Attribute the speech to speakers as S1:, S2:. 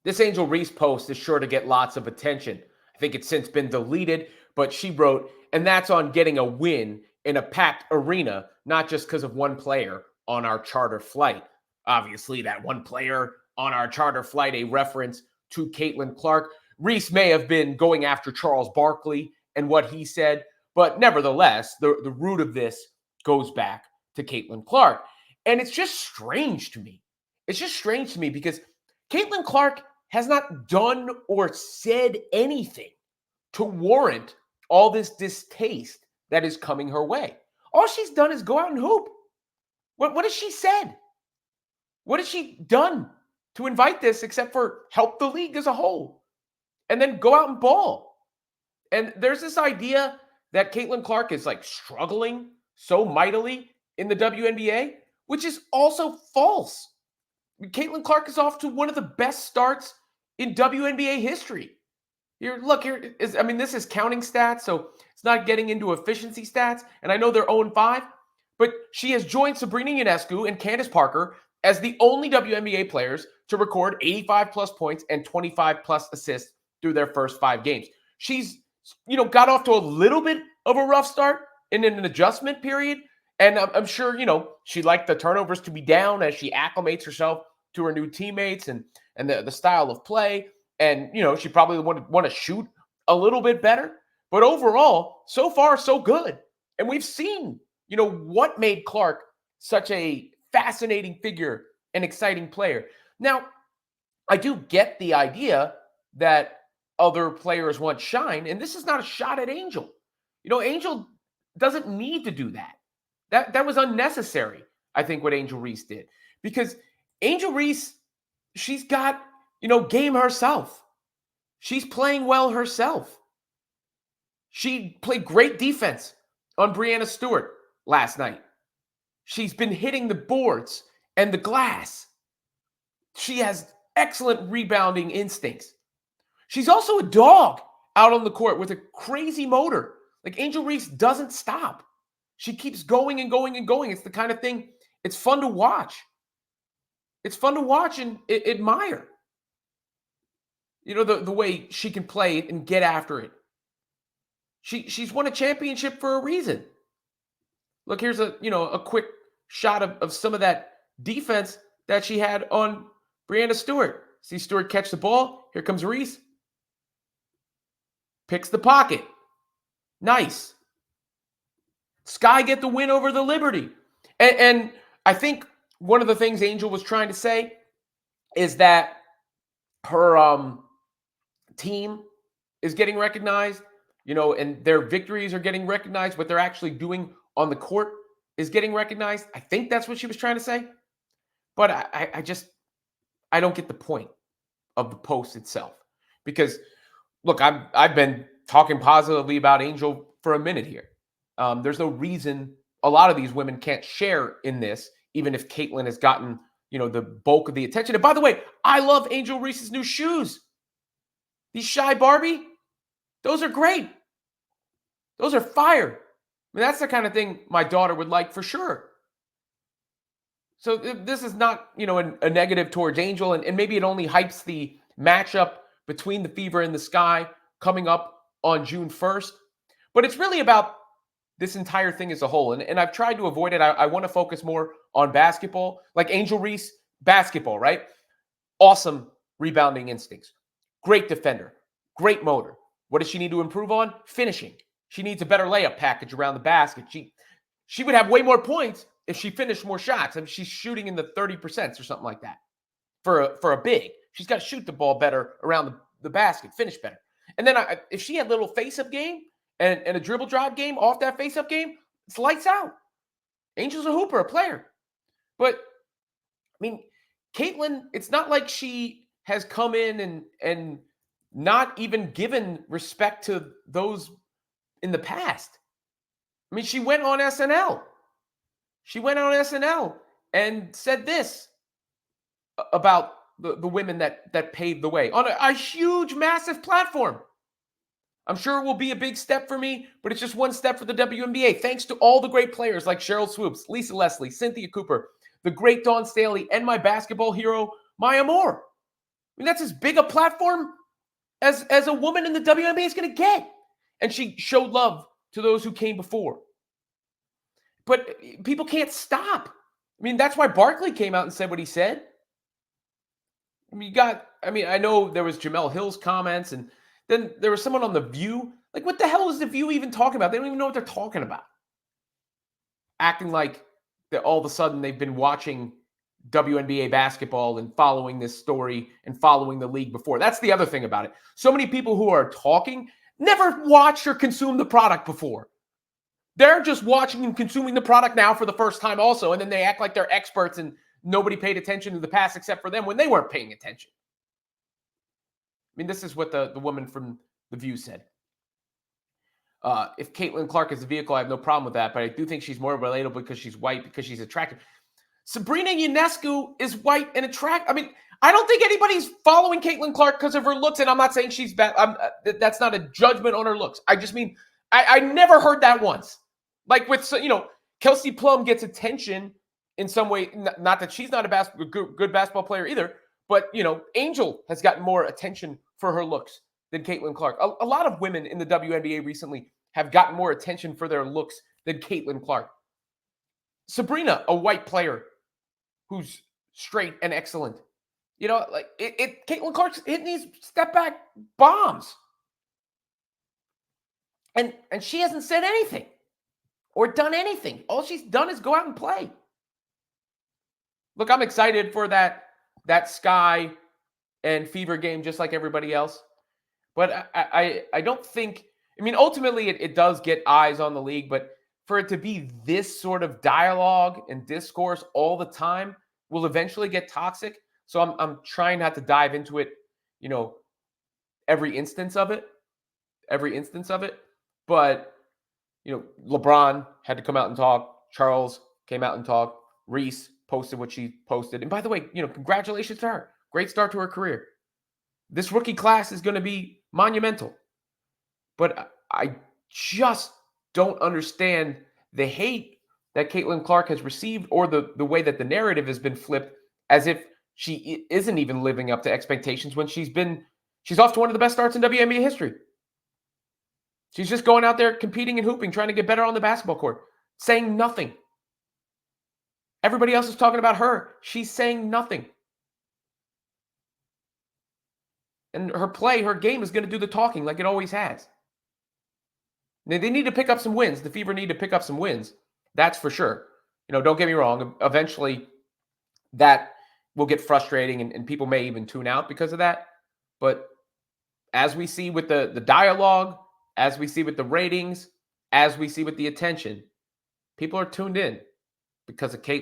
S1: This Angel Reese post is sure to get lots of attention. I think it's since been deleted, but she wrote, and that's on getting a win in a packed arena, not just because of one player on our charter flight. Obviously, that one player on our charter flight, a reference to Caitlin Clark. Reese may have been going after Charles Barkley and what he said, but nevertheless, the root of this goes back to Caitlin Clark. And it's just strange to me. It's just strange to me because Caitlin Clark has not done or said anything to warrant all this distaste that is coming her way. All she's done is go out and hoop. What has she said? What has she done to invite this except for help the league as a whole and then go out and ball? And there's this idea that Caitlin Clark is like struggling so mightily in the WNBA, which is also false. Caitlin Clark is off to one of the best starts in WNBA history. This is counting stats, so it's not getting into efficiency stats. And I know they're 0-5, but she has joined Sabrina Ionescu and Candace Parker as the only WNBA players to record 85 plus points and 25 plus assists through their first 5 games. She's, got off to a little bit of a rough start in an adjustment period. And I'm sure, she'd like the turnovers to be down as she acclimates herself to her new teammates and the style of play. And, she probably would want to shoot a little bit better. But overall, so far, so good. And we've seen, what made Clark such a fascinating figure and exciting player. Now, I do get the idea that other players want shine. And this is not a shot at Angel. Angel doesn't need to do that. That was unnecessary, I think, what Angel Reese did. Because Angel Reese, she's got, game herself. She's playing well herself. She played great defense on Breanna Stewart last night. She's been hitting the boards and the glass. She has excellent rebounding instincts. She's also a dog out on the court with a crazy motor. Like Angel Reese doesn't stop. She keeps going and going and going. It's the kind of thing, it's fun to watch. It's fun to watch and admire. The way she can play it and get after it. She's won a championship for a reason. Look, here's a quick shot of some of that defense that she had on Breanna Stewart. See Stewart catch the ball. Here comes Reese. Picks the pocket. Nice. Sky get the win over the Liberty. And I think one of the things Angel was trying to say is that her team is getting recognized, and their victories are getting recognized. What they're actually doing on the court is getting recognized. I think that's what she was trying to say. But I don't get the point of the post itself. Because, look, I've been talking positively about Angel for a minute here. There's no reason a lot of these women can't share in this, even if Caitlin has gotten, the bulk of the attention. And by the way, I love Angel Reese's new shoes. These Shy Barbie, those are great. Those are fire. That's the kind of thing my daughter would like for sure. So this is not, a negative towards Angel, and maybe it only hypes the matchup between the Fever and the Sky coming up on June 1st. But it's really about this entire thing as a whole. And I've tried to avoid it. I want to focus more on basketball, like Angel Reese, basketball, right? Awesome rebounding instincts. Great defender. Great motor. What does she need to improve on? Finishing. She needs a better layup package around the basket. She would have way more points if she finished more shots. She's shooting in the 30% or something like that for a big. She's got to shoot the ball better around the basket, finish better. And then if she had a little face-up game and a dribble drive game off that face-up game, it's lights out. Angel's a hooper, a player. But, Caitlin, it's not like she has come in and not even given respect to those in the past. She went on SNL. She went on SNL and said this about the women that paved the way on a huge, massive platform. I'm sure it will be a big step for me, but it's just one step for the WNBA. Thanks to all the great players like Cheryl Swoops, Lisa Leslie, Cynthia Cooper, the great Dawn Staley, and my basketball hero, Maya Moore. mean, that's as big a platform as a woman in the WNBA is going to get. And she showed love to those who came before. But people can't stop. I mean, that's why Barkley came out and said what he said. I mean, I know there was Jamel Hill's comments, and then there was someone on The View. Like, what the hell is The View even talking about? They don't even know what they're talking about. Acting like that all of a sudden they've been watching WNBA basketball and following this story and following the league before. That's the other thing about it. So many people who are talking never watched or consumed the product before. They're just watching and consuming the product now for the first time also, and then they act like they're experts and nobody paid attention to the past except for them when they weren't paying attention. I mean, this is what the woman from The View said. If Caitlin Clark is a vehicle, I have no problem with that, but I do think she's more relatable because she's white, because she's attractive. Sabrina Ionescu is white and attractive. I mean, I don't think anybody's following Caitlin Clark because of her looks, and I'm not saying she's bad. That's not a judgment on her looks. I just mean, I never heard that once. Like with, Kelsey Plum gets attention in some way. Not that she's not a good basketball player either, but, Angel has gotten more attention for her looks than Caitlin Clark. A lot of women in the WNBA recently have gotten more attention for their looks than Caitlin Clark. Sabrina, a white player who's straight and excellent. Caitlin Clark's hitting these step back bombs. And she hasn't said anything or done anything. All she's done is go out and play. Look, I'm excited for that Sky and Fever game just like everybody else. But I don't think, ultimately it does get eyes on the league, but for it to be this sort of dialogue and discourse all the time will eventually get toxic. So I'm trying not to dive into it, every instance of it. But, LeBron had to come out and talk. Charles came out and talked. Reese posted what she posted. And by the way, congratulations to her. Great start to her career. This rookie class is going to be monumental. But I just don't understand the hate that Caitlin Clark has received, or the way that the narrative has been flipped as if she isn't even living up to expectations when she's off to one of the best starts in WNBA history. She's just going out there competing and hooping, trying to get better on the basketball court, saying nothing. Everybody else is talking about her. She's saying nothing. And her game is going to do the talking like it always has. They need to pick up some wins. The Fever need to pick up some wins. That's for sure. Don't get me wrong. Eventually, that will get frustrating and people may even tune out because of that. But as we see with the dialogue, as we see with the ratings, as we see with the attention, people are tuned in because of Caitlin